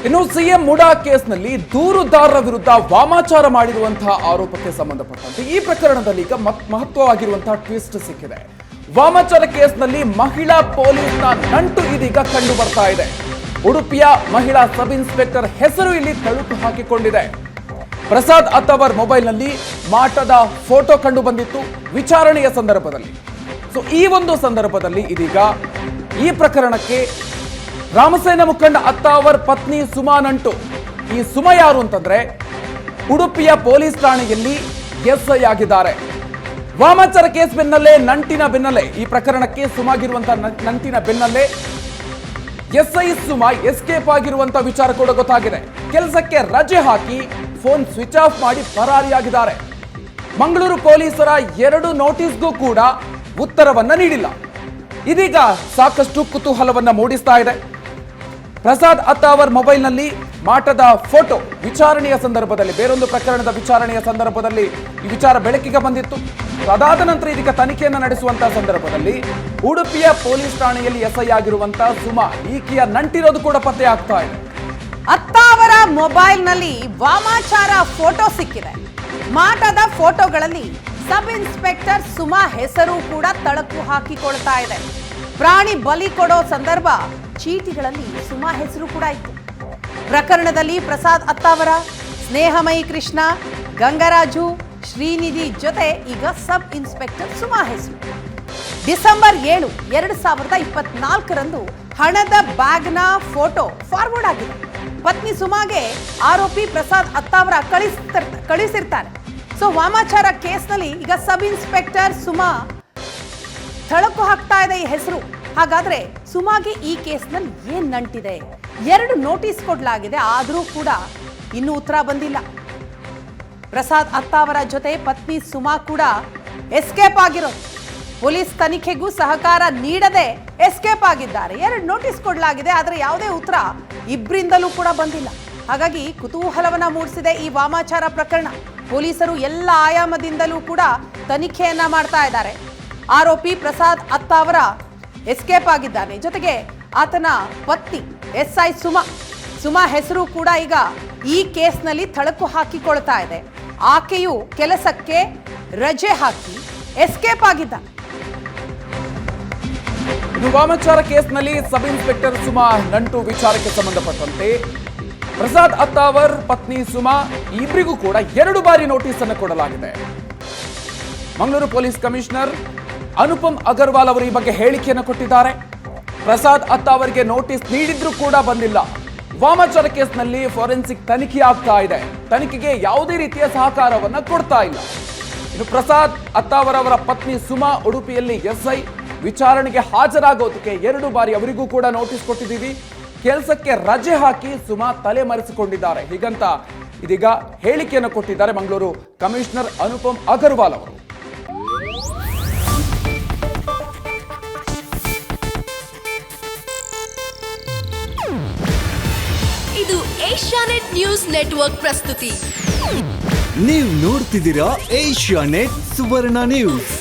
ಇನ್ನು ಸಿಎಂ ಮುಡಾ ಕೇಸ್ನಲ್ಲಿ ದೂರುದಾರರ ವಿರುದ್ಧ ವಾಮಾಚಾರ ಮಾಡಿರುವಂತಹ ಆರೋಪಕ್ಕೆ ಸಂಬಂಧಪಟ್ಟಂತೆ ಈ ಪ್ರಕರಣದಲ್ಲಿ ಈಗ ಮಹತ್ವವಾಗಿರುವಂತಹ ಟ್ವಿಸ್ಟ್ ಸಿಕ್ಕಿದೆ. ವಾಮಾಚಾರ ಕೇಸ್ನಲ್ಲಿ ಮಹಿಳಾ ಪೊಲೀಸ್ನ ನಂಟು ಇದೀಗ ಕಂಡು ಬರ್ತಾ ಇದೆ. ಉಡುಪಿಯ ಮಹಿಳಾ ಸಬ್ ಇನ್ಸ್ಪೆಕ್ಟರ್ ಹೆಸರು ಇಲ್ಲಿ ತಳುಕು ಹಾಕಿಕೊಂಡಿದೆ. ಪ್ರಸಾದ್ ಅತ್ತಾವರ್ ಮೊಬೈಲ್ನಲ್ಲಿ ಮಾಟದ ಫೋಟೋ ಕಂಡು ಬಂದಿತ್ತು ವಿಚಾರಣೆಯ ಸಂದರ್ಭದಲ್ಲಿ. ಈ ಒಂದು ಸಂದರ್ಭದಲ್ಲಿ ಇದೀಗ ಈ ಪ್ರಕರಣಕ್ಕೆ ರಾಮಸೇನ ಮುಖಂಡ ಅತ್ತಾವರ್ ಪತ್ನಿ ಸುಮಾ ನಂಟು. ಈ ಸುಮಾ ಯಾರು ಅಂತಂದ್ರೆ ಉಡುಪಿಯ ಪೊಲೀಸ್ ಠಾಣೆಯಲ್ಲಿ ಎಸ್ಐ ಆಗಿದ್ದಾರೆ. ವಾಮಾಚಾರ ಕೇಸ್ ಬೆನ್ನಲ್ಲೇ ನಂಟಿನ ಬೆನ್ನಲ್ಲೇ ಈ ಪ್ರಕರಣಕ್ಕೆ ಸುಮಾಗಿರುವಂತಹ ನಂಟಿನ ಬೆನ್ನಲ್ಲೇ ಎಸ್ಐ ಸುಮಾ ಎಸ್ಕೇಪ್ ಆಗಿರುವಂತಹ ವಿಚಾರ ಕೂಡ ಗೊತ್ತಾಗಿದೆ. ಕೆಲಸಕ್ಕೆ ರಜೆ ಹಾಕಿ ಫೋನ್ ಸ್ವಿಚ್ ಆಫ್ ಮಾಡಿ ಪರಾರಿಯಾಗಿದ್ದಾರೆ. ಮಂಗಳೂರು ಪೊಲೀಸರ 2 ನೋಟಿಸ್ಗೂ ಕೂಡ ಉತ್ತರವನ್ನ ನೀಡಿಲ್ಲ. ಇದೀಗ ಸಾಕಷ್ಟು ಕುತೂಹಲವನ್ನ ಮೂಡಿಸ್ತಾ ಇದೆ. ಪ್ರಸಾದ್ ಅತ್ತಾವರ್ ಮೊಬೈಲ್ನಲ್ಲಿ ಮಾಟದ ಫೋಟೋ ವಿಚಾರಣೆಯ ಸಂದರ್ಭದಲ್ಲಿ, ಬೇರೊಂದು ಪ್ರಕರಣದ ವಿಚಾರಣೆಯ ಸಂದರ್ಭದಲ್ಲಿ ಈ ವಿಚಾರ ಬೆಳಕಿಗೆ ಬಂದಿತ್ತು. ಅದಾದ ನಂತರ ಇದೀಗ ತನಿಖೆಯನ್ನು ನಡೆಸುವಂತಹ ಸಂದರ್ಭದಲ್ಲಿ ಉಡುಪಿಯ ಪೊಲೀಸ್ ಠಾಣೆಯಲ್ಲಿ ಎಸ್ಐ ಆಗಿರುವಂತಹ ಸುಮಾ ಈಕೆಯ ನಂಟಿರೋದು ಕೂಡ ಪತ್ತೆ ಆಗ್ತಾ ಇದೆ. ಅತ್ತಾವರ ಮೊಬೈಲ್ನಲ್ಲಿ ವಾಮಾಚಾರ ಫೋಟೋ ಸಿಕ್ಕಿದೆ. ಮಾಟದ ಫೋಟೋಗಳಲ್ಲಿ ಸಬ್ ಇನ್ಸ್ಪೆಕ್ಟರ್ ಸುಮಾ ಹೆಸರು ಕೂಡ ತಳಕು ಹಾಕಿಕೊಳ್ತಾ ಇದೆ. ಪ್ರಾಣಿ ಬಲಿ ಕೊಡೋ ಸಂದರ್ಭ ಚೀಟಿಗಳಲ್ಲಿ ಸುಮಾ ಹೆಸರು ಕೂಡ ಇತ್ತು. ಪ್ರಕರಣದಲ್ಲಿ ಪ್ರಸಾದ್ ಅತ್ತಾವರ, ಸ್ನೇಹಮಯಿ ಕೃಷ್ಣ, ಗಂಗರಾಜು, ಶ್ರೀನಿಧಿ ಜೊತೆ ಈಗ ಸಬ್ ಇನ್ಸ್ಪೆಕ್ಟರ್ ಸುಮಾ ಹೆಸರು. ಡಿಸೆಂಬರ್ 7, 2024ರಂದು ಹಣದ ಬ್ಯಾಗ್ನ ಫೋಟೋ ಫಾರ್ವರ್ಡ್ ಆಗಿದೆ. ಪತ್ನಿ ಸುಮಾಗೆ ಆರೋಪಿ ಪ್ರಸಾದ್ ಅತ್ತಾವರ ಕಳಿಸಿರ್ತಾರೆ. ವಾಮಾಚಾರ ಕೇಸ್ನಲ್ಲಿ ಈಗ ಸಬ್ ಇನ್ಸ್ಪೆಕ್ಟರ್ ಸುಮಾ ಥಳಕು ಹಾಕ್ತಾ ಇದೆ ಈ ಹೆಸರು. ಹಾಗಾದ್ರೆ ಸುಮಾಗೆ ಈ ಕೇಸ್ನಲ್ಲಿ ಏನ್ ನಂಟಿದೆ? 2 ನೋಟಿಸ್ ಕೊಡಲಾಗಿದೆ, ಆದರೂ ಕೂಡ ಇನ್ನೂ ಉತ್ತರ ಬಂದಿಲ್ಲ. ಪ್ರಸಾದ್ ಅತ್ತಾವರ ಜೊತೆ ಪತ್ನಿ ಸುಮಾ ಕೂಡ ಎಸ್ಕೇಪ್ ಆಗಿರೋದು. ಪೊಲೀಸ್ ತನಿಖೆಗೂ ಸಹಕಾರ ನೀಡದೆ ಎಸ್ಕೇಪ್ ಆಗಿದ್ದಾರೆ. 2 ನೋಟಿಸ್ ಕೊಡಲಾಗಿದೆ, ಆದರೆ ಯಾವುದೇ ಉತ್ತರ ಇಬ್ಬರಿಂದಲೂ ಕೂಡ ಬಂದಿಲ್ಲ. ಹಾಗಾಗಿ ಕುತೂಹಲವನ್ನ ಮೂಡಿಸಿದೆ ಈ ವಾಮಾಚಾರ ಪ್ರಕರಣ. ಪೊಲೀಸರು ಎಲ್ಲ ಆಯಾಮದಿಂದಲೂ ಕೂಡ ತನಿಖೆಯನ್ನ ಮಾಡ್ತಾ ಇದ್ದಾರೆ. ಆರೋಪಿ ಪ್ರಸಾದ್ ಅತ್ತಾವರ ಎಸ್ಕೇಪ್ ಆಗಿದ್ದಾನೆ. ಜೊತೆಗೆ ಆತನ ಪತ್ನಿ ಎಸ್ಐ ಸುಮಾ ಹೆಸರು ಕೂಡ ಈಗ ಈ ಕೇಸ್ನಲ್ಲಿ ಥಳಕು ಹಾಕಿಕೊಳ್ತಾ ಇದೆ. ಆಕೆಯು ಕೆಲಸಕ್ಕೆ ರಜೆ ಹಾಕಿ ಎಸ್ಕೇಪ್ ಆಗಿದ್ದಾನೆ. ಇನ್ನು ವಾಮಾಚಾರ ಕೇಸ್ನಲ್ಲಿ ಸಬ್ ಇನ್ಸ್ಪೆಕ್ಟರ್ ಸುಮಾ ನಂಟು ವಿಚಾರಕ್ಕೆ ಸಂಬಂಧಪಟ್ಟಂತೆ ಪ್ರಸಾದ್ ಅತ್ತಾವರ್ ಪತ್ನಿ ಸುಮಾ ಇಬ್ಬರಿಗೂ ಕೂಡ 2 ಬಾರಿ ನೋಟಿಸ್ ಅನ್ನು ಕೊಡಲಾಗಿದೆ. ಮಂಗಳೂರು ಪೊಲೀಸ್ ಕಮಿಷನರ್ ಅನುಪಮ್ ಅಗರ್ವಾಲ್ ಅವರು ಈ ಬಗ್ಗೆ ಹೇಳಿಕೆಯನ್ನು ಕೊಟ್ಟಿದ್ದಾರೆ. ಪ್ರಸಾದ್ ಅತ್ತಾವರ್ಗೆ ನೋಟಿಸ್ ನೀಡಿದ್ರೂ ಕೂಡ ಬಂದಿಲ್ಲ. ವಾಮಾಚಾರ ಕೇಸ್ನಲ್ಲಿ ಫೋರೆನ್ಸಿಕ್ ತನಿಖೆ ಆಗ್ತಾ ಇದೆ. ತನಿಖೆಗೆ ಯಾವುದೇ ರೀತಿಯ ಸಹಕಾರವನ್ನ ಕೊಡ್ತಾ ಇಲ್ಲ. ಇನ್ನು ಪ್ರಸಾದ್ ಅತ್ತಾವರ್ ಅವರ ಪತ್ನಿ ಸುಮಾ ಉಡುಪಿಯಲ್ಲಿ ಎಸ್ಐ ವಿಚಾರಣೆಗೆ ಹಾಜರಾಗೋದಕ್ಕೆ 2 ಬಾರಿ ಅವರಿಗೂ ಕೂಡ ನೋಟಿಸ್ ಕೊಟ್ಟಿದ್ದೀವಿ. ಕೆಲಸಕ್ಕೆ ರಜೆ ಹಾಕಿ ಸುಮಾ ತಲೆ ಮರೆಸಿಕೊಂಡಿದ್ದಾರೆ, ಹೀಗಂತ ಇದೀಗ ಹೇಳಿಕೆಯನ್ನು ಕೊಟ್ಟಿದ್ದಾರೆ ಮಂಗಳೂರು ಕಮಿಷನರ್ ಅನುಪಮ್ ಅಗರ್ವಾಲ್ ಅವರು. ಇದು ಏಷ್ಯಾನೆಟ್ ನ್ಯೂಸ್ ನೆಟ್ವರ್ಕ್ ಪ್ರಸ್ತುತಿ. ನೀವು ನೋಡ್ತಿದ್ದೀರಾ ಏಷ್ಯಾನೆಟ್ ಸುವರ್ಣ ನ್ಯೂಸ್.